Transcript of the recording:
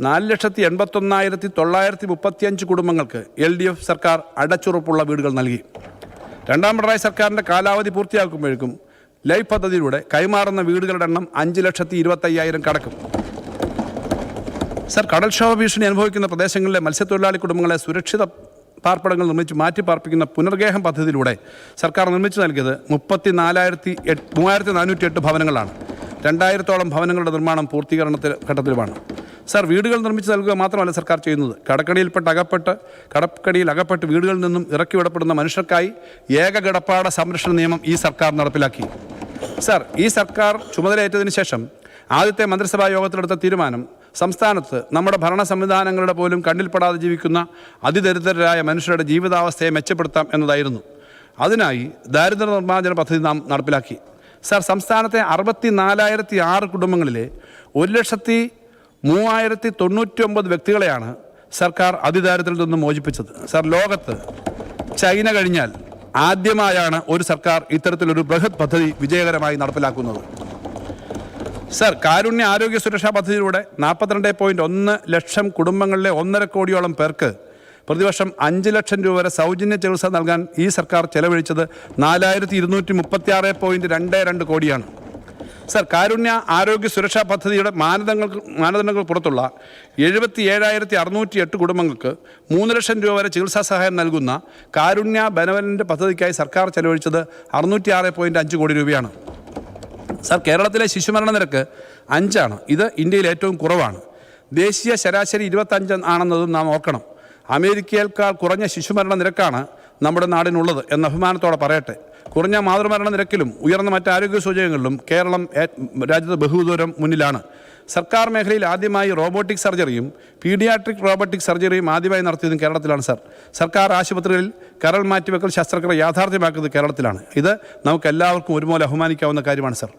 4,81,935 കുടുംബങ്ങൾക്ക് LDF സർക്കാർ അടച്ചുറപ്പുള്ള വീടുകൾ നൽകി. രണ്ടാം പിണറായി സർക്കാരിൻ്റെ കാലാവധി പൂർത്തിയാക്കുമ്പോഴേക്കും ലൈഫ് പദ്ധതിയിലൂടെ കൈമാറുന്ന വീടുകളുടെ എണ്ണം 5,25,000 കടക്കും. സർ, കടൽക്ഷോഭ ഭീഷണി അനുഭവിക്കുന്ന പ്രദേശങ്ങളിലെ മത്സ്യത്തൊഴിലാളി കുടുംബങ്ങളെ സുരക്ഷിത പാർപ്പിടങ്ങൾ നിർമ്മിച്ച് മാറ്റിപ്പാർപ്പിക്കുന്ന പുനർഗേഹം പദ്ധതിയിലൂടെ സർക്കാർ നിർമ്മിച്ചു നൽകിയത് 3408 ഭവനങ്ങളാണ്. 2000-ഓളം ഭവനങ്ങളുടെ നിർമ്മാണം പൂർത്തീകരണത്തിൽ ഘട്ടത്തിലുമാണ്. സർ, വീടുകൾ നിർമ്മിച്ച് നൽകുക മാത്രമല്ല സർക്കാർ ചെയ്യുന്നത്. കടക്കടിയിൽ അകപ്പെട്ട് വീടുകളിൽ നിന്നും ഇറക്കിവിടപ്പെടുന്ന മനുഷ്യർക്കായി ഏക കിടപ്പാട സംരക്ഷണ നിയമം ഈ സർക്കാർ നടപ്പിലാക്കി. സർ, ഈ സർക്കാർ ചുമതലയേറ്റതിനു ശേഷം ആദ്യത്തെ മന്ത്രിസഭാ യോഗത്തിലെടുത്ത തീരുമാനം സംസ്ഥാനത്ത് നമ്മുടെ ഭരണ സംവിധാനങ്ങളുടെ പോലും കണ്ണിൽപ്പെടാതെ ജീവിക്കുന്ന അതിദരിദ്രരായ മനുഷ്യരുടെ ജീവിതാവസ്ഥയെ മെച്ചപ്പെടുത്താം എന്നതായിരുന്നു. അതിനായി ദാരിദ്ര്യ നിർമ്മാർജ്ജന പദ്ധതി നാം നടപ്പിലാക്കി. സർ, സംസ്ഥാനത്തെ 64,006 കുടുംബങ്ങളിലെ 1,03,099 വ്യക്തികളെയാണ് സർക്കാർ അതിദാരിദ്ര്യത്തിൽ നിന്നും മോചിപ്പിച്ചത്. സർ, ലോകത്ത് ചൈന കഴിഞ്ഞാൽ ആദ്യമായാണ് ഒരു സർക്കാർ ഇത്തരത്തിലൊരു ബൃഹത് പദ്ധതി വിജയകരമായി നടപ്പിലാക്കുന്നത്. സർ, കാരുണ്യ ആരോഗ്യ സുരക്ഷാ പദ്ധതിയിലൂടെ 42.1 ലക്ഷം കുടുംബങ്ങളിലെ 1.5 കോടിയോളം പേർക്ക് പ്രതിവർഷം 5 ലക്ഷം രൂപ വരെ സൗജന്യ ചികിത്സ നൽകാൻ ഈ സർക്കാർ ചെലവഴിച്ചത് 4,236.22 കോടിയാണ്. സർ, കാരുണ്യ ആരോഗ്യ സുരക്ഷാ പദ്ധതിയുടെ മാനദണ്ഡങ്ങൾ പുറത്തുള്ള 77,608 കുടുംബങ്ങൾക്ക് 3 ലക്ഷം രൂപ വരെ ചികിത്സാ സഹായം നൽകുന്ന കാരുണ്യ ബെനവലൻ്റ് പദ്ധതിക്കായി സർക്കാർ ചെലവഴിച്ചത് 606.5 കോടി രൂപയാണ്. സർ, കേരളത്തിലെ ശിശുമരണ നിരക്ക് 5 ആണ്. ഇത് ഇന്ത്യയിൽ ഏറ്റവും കുറവാണ്. ദേശീയ ശരാശരി 25 ആണെന്നതും നാം ഓർക്കണം. അമേരിക്കയേക്കാൾ കുറഞ്ഞ ശിശുമരണ നിരക്കാണ് നമ്മുടെ നാടിനുള്ളത് എന്ന അഭിമാനത്തോടെ പറയട്ടെ. കുറഞ്ഞ മാതൃമരണ നിരക്കിലും ഉയർന്ന മറ്റ് ആരോഗ്യ സൂചകങ്ങളിലും കേരളം രാജ്യത്ത് ബഹുദൂരം മുന്നിലാണ്. സർക്കാർ മേഖലയിൽ ആദ്യമായി റോബോട്ടിക് സർജറിയും പീഡിയാട്രിക് റോബോട്ടിക് സർജറിയും ആദ്യമായി നടത്തിയതും കേരളത്തിലാണ്. സർ, സർക്കാർ ആശുപത്രികളിൽ കരൾ മാറ്റിവെക്കൽ ശസ്ത്രക്രിയ യാഥാർത്ഥ്യമാക്കുന്നത് കേരളത്തിലാണ്. ഇത് നമുക്ക് എല്ലാവർക്കും ഒരുപോലെ അഭിമാനിക്കാവുന്ന കാര്യമാണ്. സർ.